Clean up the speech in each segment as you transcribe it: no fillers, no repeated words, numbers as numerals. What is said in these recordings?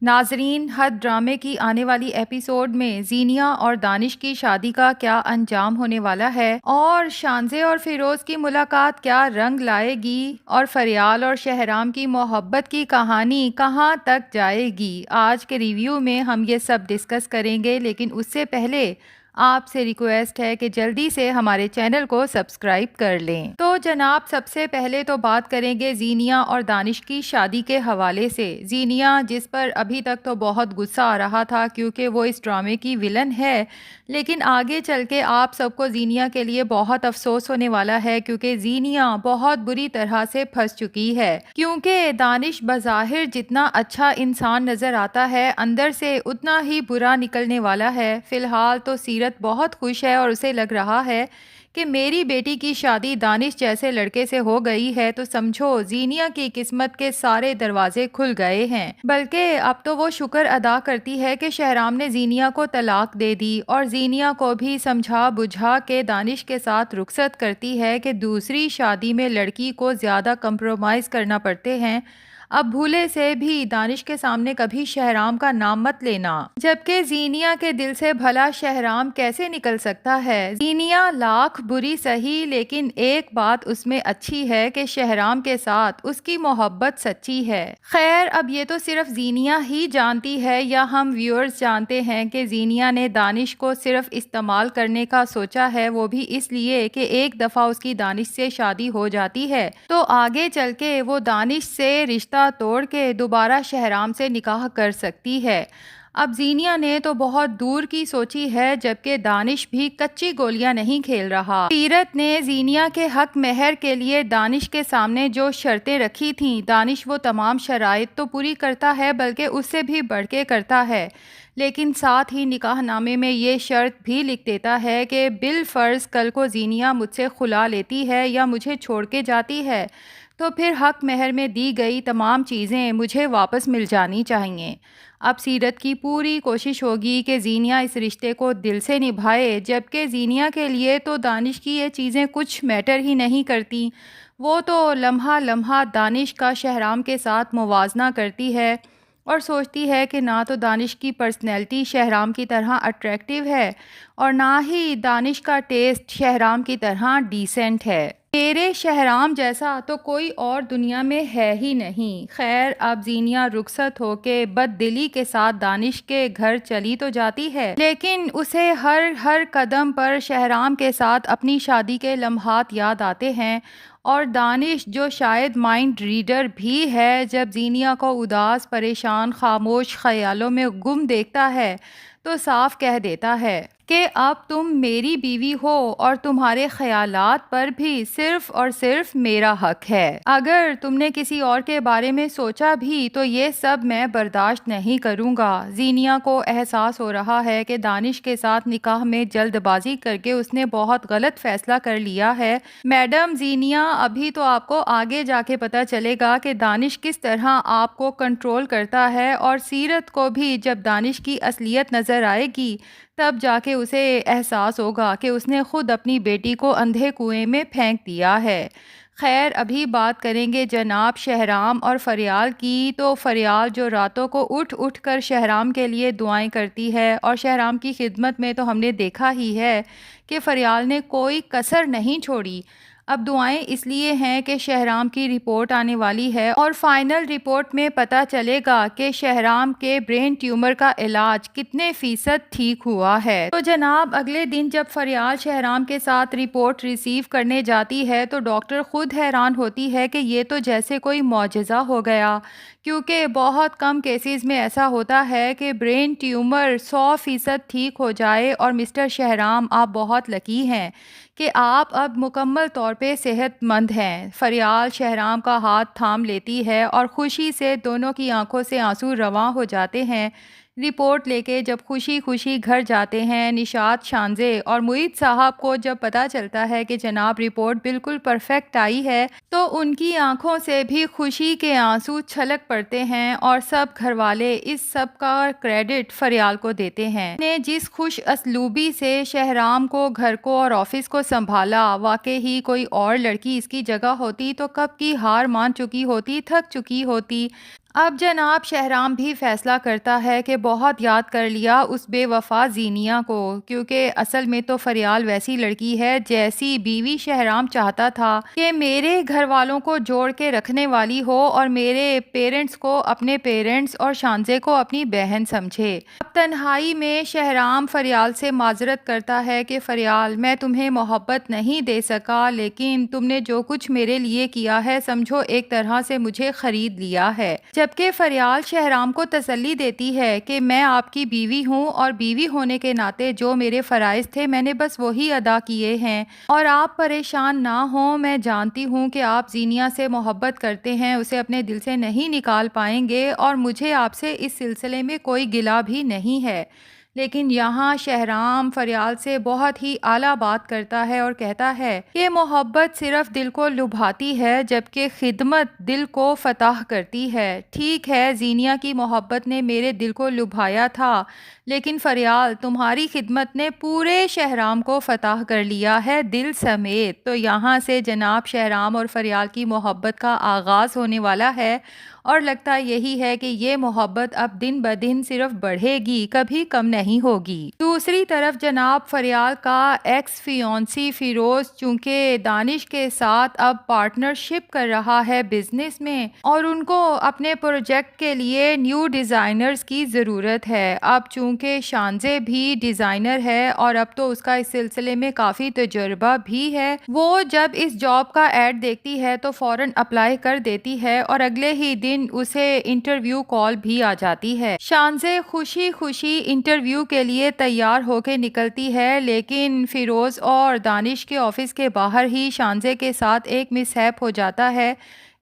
ناظرین، حد ڈرامے کی آنے والی ایپیسوڈ میں زینیہ اور دانش کی شادی کا کیا انجام ہونے والا ہے اور شانزے اور فیروز کی ملاقات کیا رنگ لائے گی اور فریال اور شہرام کی محبت کی کہانی کہاں تک جائے گی، آج کے ریویو میں ہم یہ سب ڈسکس کریں گے۔ لیکن اس سے پہلے آپ سے ریکویسٹ ہے کہ جلدی سے ہمارے چینل کو سبسکرائب کر لیں۔ تو جناب، سب سے پہلے تو بات کریں گے زینیہ اور دانش کی شادی کے حوالے سے۔ زینیہ، جس پر ابھی تک تو بہت غصہ آ رہا تھا کیونکہ وہ اس ڈرامے کی ویلن ہے، لیکن آگے چل کے آپ سب کو زینیہ کے لیے بہت افسوس ہونے والا ہے کیونکہ زینیہ بہت بری طرح سے پھنس چکی ہے، کیونکہ دانش بظاہر جتنا اچھا انسان نظر آتا ہے اندر سے اتنا ہی برا نکلنے والا ہے۔ فی الحال تو سیرت بہت خوش ہے اور اسے لگ رہا ہے کہ میری بیٹی کی شادی دانش جیسے لڑکے سے ہو گئی ہے تو سمجھو زینیہ کی قسمت کے سارے دروازے کھل گئے ہیں۔ بلکہ اب تو وہ شکر ادا کرتی ہے کہ شہرام نے زینیہ کو طلاق دے دی اور زینیہ کو بھی سمجھا بجھا کے دانش کے ساتھ رخصت کرتی ہے کہ دوسری شادی میں لڑکی کو زیادہ کمپرومائز کرنا پڑتے ہیں۔ اب بھولے سے بھی دانش کے سامنے کبھی شہرام کا نام مت لینا، جبکہ زینیہ کے دل سے بھلا شہرام کیسے نکل سکتا ہے۔ زینیہ لاکھ بری سہی، لیکن ایک بات اس میں اچھی ہے کہ شہرام کے ساتھ اس کی محبت سچی ہے۔ خیر، اب یہ تو صرف زینیہ ہی جانتی ہے یا ہم ویورز جانتے ہیں کہ زینیہ نے دانش کو صرف استعمال کرنے کا سوچا ہے، وہ بھی اس لیے کہ ایک دفعہ اس کی دانش سے شادی ہو جاتی ہے تو آگے چل کے وہ دانش سے رشتہ توڑ کے دوبارہ شہرام سے نکاح کر سکتی ہے۔ اب زینیہ نے تو بہت دور کی سوچی ہے، جبکہ دانش بھی کچی گولیاں نہیں کھیل رہا۔ سیرت نے زینیہ کے حق مہر کے لیے دانش کے سامنے جو شرطیں رکھی تھیں، دانش وہ تمام شرائط تو پوری کرتا ہے بلکہ اس سے بھی بڑھ کے کرتا ہے، لیکن ساتھ ہی نکاح نامے میں یہ شرط بھی لکھ دیتا ہے کہ بالفرض کل کو زینیہ مجھ سے خلا لیتی ہے یا مجھے چھوڑ کے جاتی ہے تو پھر حق مہر میں دی گئی تمام چیزیں مجھے واپس مل جانی چاہیے۔ اب سیرت کی پوری کوشش ہوگی کہ زینیہ اس رشتے کو دل سے نبھائے، جبکہ زینیہ کے لیے تو دانش کی یہ چیزیں کچھ میٹر ہی نہیں کرتی۔ وہ تو لمحہ لمحہ دانش کا شہرام کے ساتھ موازنہ کرتی ہے اور سوچتی ہے کہ نہ تو دانش کی پرسنالٹی شہرام کی طرح اٹریکٹیو ہے اور نہ ہی دانش کا ٹیسٹ شہرام کی طرح ڈیسنٹ ہے۔ میرے شہرام جیسا تو کوئی اور دنیا میں ہے ہی نہیں۔ خیر، اب زینیہ رخصت ہو کے بد دلی کے ساتھ دانش کے گھر چلی تو جاتی ہے، لیکن اسے ہر قدم پر شہرام کے ساتھ اپنی شادی کے لمحات یاد آتے ہیں، اور دانش جو شاید مائنڈ ریڈر بھی ہے، جب زینیہ کو اداس، پریشان، خاموش خیالوں میں گم دیکھتا ہے تو صاف کہہ دیتا ہے کہ اب تم میری بیوی ہو اور تمہارے خیالات پر بھی صرف اور صرف میرا حق ہے۔ اگر تم نے کسی اور کے بارے میں سوچا بھی تو یہ سب میں برداشت نہیں کروں گا۔ زینیہ کو احساس ہو رہا ہے کہ دانش کے ساتھ نکاح میں جلد بازی کر کے اس نے بہت غلط فیصلہ کر لیا ہے۔ میڈم زینیہ، ابھی تو آپ کو آگے جا کے پتہ چلے گا کہ دانش کس طرح آپ کو کنٹرول کرتا ہے، اور سیرت کو بھی جب دانش کی اصلیت نظر آئے گی تب جا کے اسے احساس ہوگا کہ اس نے خود اپنی بیٹی کو اندھے کنویں میں پھینک دیا ہے۔ خیر، ابھی بات کریں گے جناب شہرام اور فریال کی۔ تو فریال جو راتوں کو اٹھ کر شہرام کے لیے دعائیں کرتی ہے، اور شہرام کی خدمت میں تو ہم نے دیکھا ہی ہے کہ فریال نے کوئی کسر نہیں چھوڑی۔ اب دعائیں اس لیے ہیں کہ شہرام کی رپورٹ آنے والی ہے اور فائنل رپورٹ میں پتہ چلے گا کہ شہرام کے برین ٹیومر کا علاج کتنے فیصد ٹھیک ہوا ہے۔ تو جناب، اگلے دن جب فریال شہرام کے ساتھ رپورٹ ریسیو کرنے جاتی ہے تو ڈاکٹر خود حیران ہوتی ہے کہ یہ تو جیسے کوئی معجزہ ہو گیا، کیونکہ بہت کم کیسز میں ایسا ہوتا ہے کہ برین ٹیومر 100% ٹھیک ہو جائے، اور مسٹر شہرام آپ بہت لکی ہیں کہ آپ اب مکمل طور پہ صحت مند ہیں۔ فریال شہرام کا ہاتھ تھام لیتی ہے اور خوشی سے دونوں کی آنکھوں سے آنسو رواں ہو جاتے ہیں۔ رپورٹ لے کے جب خوشی خوشی گھر جاتے ہیں نشاط، شانزے اور معید صاحب کو جب پتہ چلتا ہے کہ جناب رپورٹ بالکل پرفیکٹ آئی ہے تو ان کی آنکھوں سے بھی خوشی کے آنسو چھلک پڑتے ہیں، اور سب گھر والے اس سب کا کریڈٹ فریال کو دیتے ہیں۔ نے جس خوش اسلوبی سے شہرام کو، گھر کو اور آفس کو سنبھالا، واقعی ہی کوئی اور لڑکی اس کی جگہ ہوتی تو کب کی ہار مان چکی ہوتی، تھک چکی ہوتی۔ اب جناب شہرام بھی فیصلہ کرتا ہے کہ بہت یاد کر لیا اس بے وفا زینیا کو، کیونکہ اصل میں تو فریال ویسی لڑکی ہے جیسی بیوی شہرام چاہتا تھا کہ میرے گھر والوں کو جوڑ کے رکھنے والی ہو اور میرے پیرنٹس کو اپنے پیرنٹس اور شانزے کو اپنی بہن سمجھے۔ اب تنہائی میں شہرام فریال سے معذرت کرتا ہے کہ فریال، میں تمہیں محبت نہیں دے سکا، لیکن تم نے جو کچھ میرے لیے کیا ہے سمجھو ایک طرح سے مجھے خرید لیا ہے۔ جبکہ فریال شہرام کو تسلی دیتی ہے کہ میں آپ کی بیوی ہوں اور بیوی ہونے کے ناطے جو میرے فرائض تھے میں نے بس وہی ادا کیے ہیں، اور آپ پریشان نہ ہوں، میں جانتی ہوں کہ آپ زینیا سے محبت کرتے ہیں، اسے اپنے دل سے نہیں نکال پائیں گے اور مجھے آپ سے اس سلسلے میں کوئی گلہ بھی نہیں ہے۔ لیکن یہاں شہرام فریال سے بہت ہی اعلیٰ بات کرتا ہے اور کہتا ہے کہ محبت صرف دل کو لبھاتی ہے جبکہ خدمت دل کو فتح کرتی ہے۔ ٹھیک ہے، زینیا کی محبت نے میرے دل کو لبھایا تھا، لیکن فریال تمہاری خدمت نے پورے شہرام کو فتح کر لیا ہے، دل سمیت۔ تو یہاں سے جناب شہرام اور فریال کی محبت کا آغاز ہونے والا ہے، اور لگتا یہی ہے کہ یہ محبت اب دن بدن صرف بڑھے گی، کبھی کم نہیں ہوگی۔ دوسری طرف جناب فریال کا ایکس فیونسی فیروز چونکہ دانش کے ساتھ اب پارٹنرشپ کر رہا ہے بزنس میں، اور ان کو اپنے پروجیکٹ کے لیے نیو ڈیزائنرز کی ضرورت ہے۔ اب چونکہ شانزے بھی ڈیزائنر ہے اور اب تو اس کا اس سلسلے میں کافی تجربہ بھی ہے، وہ جب اس جاب کا ایڈ دیکھتی ہے تو فوراً اپلائی کر دیتی ہے اور اگلے ہی دن اسے انٹرویو کال بھی آ جاتی ہے۔ شانزے خوشی خوشی انٹرویو کے لیے تیار ہو کے نکلتی ہے، لیکن فیروز اور دانش کے آفس کے باہر ہی شانزے کے ساتھ ایک مس ہیپ ہو جاتا ہے۔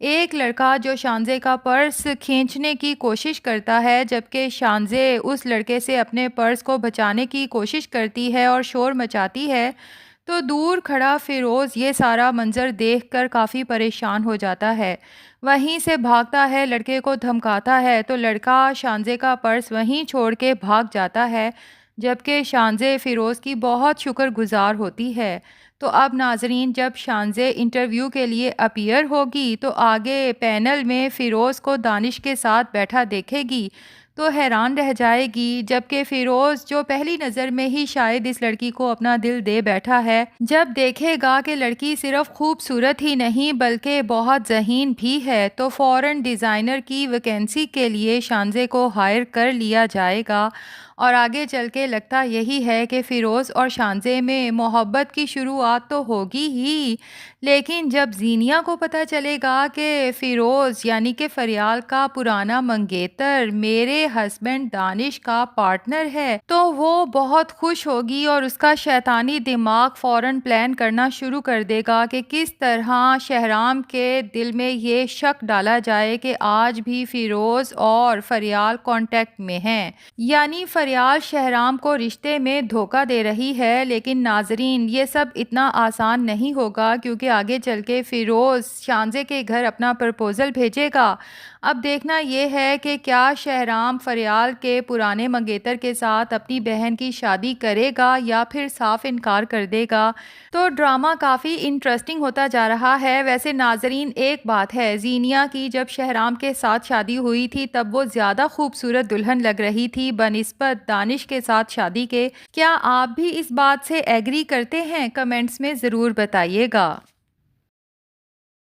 ایک لڑکا جو شانزے کا پرس کھینچنے کی کوشش کرتا ہے، جبکہ شانزے اس لڑکے سے اپنے پرس کو بچانے کی کوشش کرتی ہے اور شور مچاتی ہے، تو دور کھڑا فیروز یہ سارا منظر دیکھ کر کافی پریشان ہو جاتا ہے۔ وہیں سے بھاگتا ہے، لڑکے کو دھمکاتا ہے تو لڑکا شانزے کا پرس وہیں چھوڑ کے بھاگ جاتا ہے، جبکہ شانزے فیروز کی بہت شکر گزار ہوتی ہے۔ تو اب ناظرین، جب شانزے انٹرویو کے لیے اپیئر ہوگی تو آگے پینل میں فیروز کو دانش کے ساتھ بیٹھا دیکھے گی تو حیران رہ جائے گی، جبکہ فیروز جو پہلی نظر میں ہی شاید اس لڑکی کو اپنا دل دے بیٹھا ہے، جب دیکھے گا کہ لڑکی صرف خوبصورت ہی نہیں بلکہ بہت ذہین بھی ہے تو فوراً ڈیزائنر کی ویکینسی کے لیے شانزے کو ہائر کر لیا جائے گا۔ اور آگے چل کے لگتا یہی ہے کہ فیروز اور شانزے میں محبت کی شروعات تو ہوگی ہی، لیکن جب زینیا کو پتہ چلے گا کہ فیروز یعنی کہ فریال کا پرانا منگیتر میرے ہسبینڈ دانش کا پارٹنر ہے تو وہ بہت خوش ہوگی اور اس کا شیطانی دماغ فوراً پلان کرنا شروع کر دے گا کہ کس طرح شہرام کے دل میں یہ شک ڈالا جائے کہ آج بھی فیروز اور فریال کانٹیکٹ میں ہیں، یعنی فریال شہرام کو رشتے میں دھوکہ دے رہی ہے۔ لیکن ناظرین، یہ سب اتنا آسان نہیں ہوگا، کیونکہ آگے چل کے فیروز شانزے کے گھر اپنا پرپوزل بھیجے گا۔ اب دیکھنا یہ ہے کہ کیا شہرام فریال کے پرانے منگیتر کے ساتھ اپنی بہن کی شادی کرے گا یا پھر صاف انکار کر دے گا۔ تو ڈرامہ کافی انٹرسٹنگ ہوتا جا رہا ہے۔ ویسے ناظرین، ایک بات ہے، زینیا کی جب شہرام کے ساتھ شادی ہوئی تھی تب وہ زیادہ خوبصورت دلہن لگ رہی تھی بنسبت دانش کے ساتھ شادی کے۔ کیا آپ بھی اس بات سے ایگری کرتے ہیں؟ کمنٹس میں ضرور بتائیے گا۔